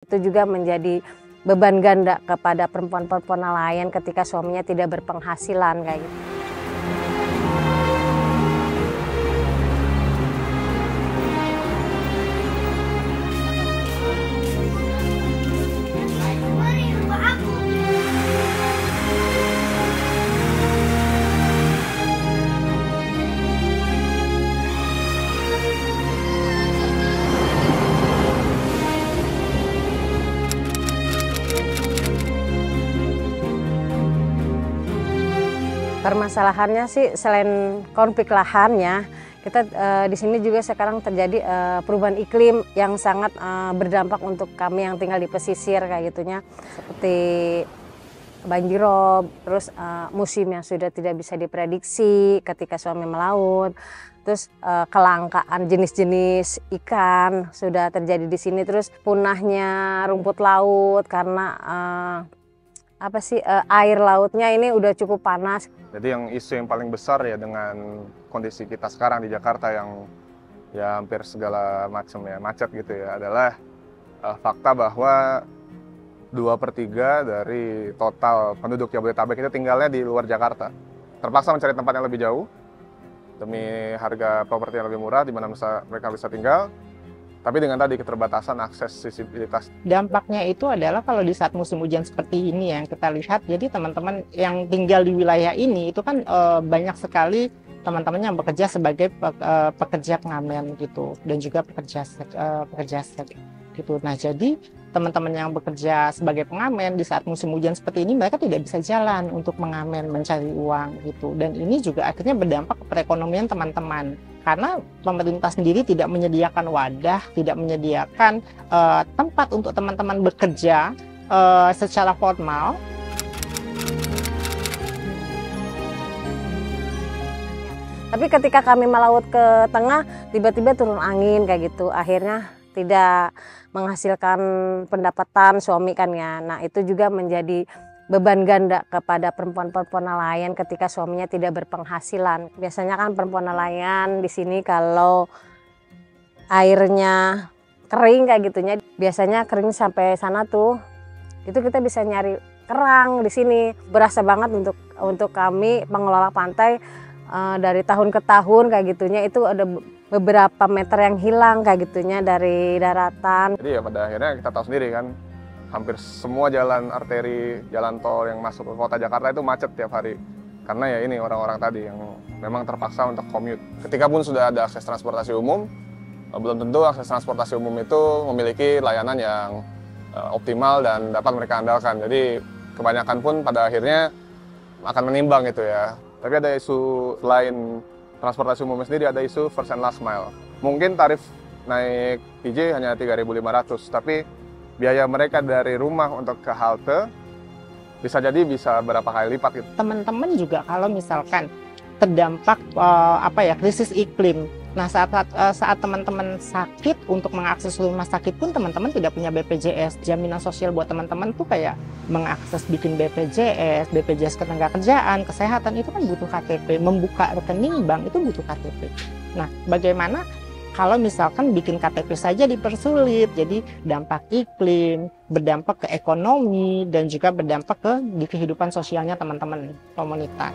Itu juga menjadi beban ganda kepada perempuan-perempuan nelayan ketika suaminya tidak berpenghasilan kayak gitu. Permasalahannya sih selain konflik lahannya, kita di sini juga sekarang terjadi perubahan iklim yang sangat berdampak untuk kami yang tinggal di pesisir kayak gitunya, seperti banjirop, terus musim yang sudah tidak bisa diprediksi ketika suami melaut, terus kelangkaan jenis-jenis ikan sudah terjadi di sini, terus punahnya rumput laut karena air lautnya ini udah cukup panas. Jadi yang isu yang paling besar ya dengan kondisi kita sekarang di Jakarta yang ya hampir segala macam ya macet gitu ya adalah fakta bahwa 2/3 dari total penduduk Jabodetabek itu tinggalnya di luar Jakarta. Terpaksa mencari tempat yang lebih jauh demi harga properti yang lebih murah di mana mereka bisa tinggal. Tapi dengan tadi keterbatasan aksesibilitas. Dampaknya itu adalah kalau di saat musim hujan seperti ini yang kita lihat, jadi teman-teman yang tinggal di wilayah ini itu kan banyak sekali teman-teman yang bekerja sebagai pekerja pengamen gitu, dan juga pekerja seks gitu. Nah, jadi teman-teman yang bekerja sebagai pengamen di saat musim hujan seperti ini mereka tidak bisa jalan untuk mengamen, mencari uang gitu. Dan ini juga akhirnya berdampak ke perekonomian teman-teman. Karena pemerintah sendiri tidak menyediakan wadah, tidak menyediakan tempat untuk teman-teman bekerja secara formal. Tapi ketika kami melaut ke tengah, tiba-tiba turun angin kayak gitu, akhirnya tidak menghasilkan pendapatan suami kan ya. Nah, itu juga menjadi beban ganda kepada perempuan-perempuan nelayan ketika suaminya tidak berpenghasilan. Biasanya kan perempuan nelayan di sini kalau airnya kering kayak gitunya, biasanya kering sampai sana tuh, itu kita bisa nyari kerang di sini. Berasa banget untuk kami pengelola pantai dari tahun ke tahun kayak gitunya, itu ada beberapa meter yang hilang kayak gitunya dari daratan. Jadi ya pada akhirnya kita tahu sendiri kan, hampir semua jalan arteri, jalan tol yang masuk ke kota Jakarta itu macet tiap hari. Karena ya ini orang-orang tadi yang memang terpaksa untuk commute. Ketika pun sudah ada akses transportasi umum, belum tentu akses transportasi umum itu memiliki layanan yang optimal dan dapat mereka andalkan. Jadi kebanyakan pun pada akhirnya akan menimbang gitu ya. Tapi ada isu selain transportasi umum sendiri, ada isu first and last mile. Mungkin tarif naik PJ hanya 3.500, tapi biaya mereka dari rumah untuk ke halte bisa berapa kali lipat gitu. Teman-teman juga kalau misalkan terdampak krisis iklim. Nah, saat teman-teman sakit, untuk mengakses rumah sakit pun teman-teman tidak punya BPJS. Jaminan sosial buat teman-teman tuh kayak mengakses bikin BPJS ketenagakerjaan, kesehatan itu kan butuh KTP. Membuka rekening bank itu butuh KTP. Nah, bagaimana kalau misalkan bikin KTP saja dipersulit? Jadi dampak iklim, berdampak ke ekonomi, dan juga berdampak di kehidupan sosialnya teman-teman komunitas.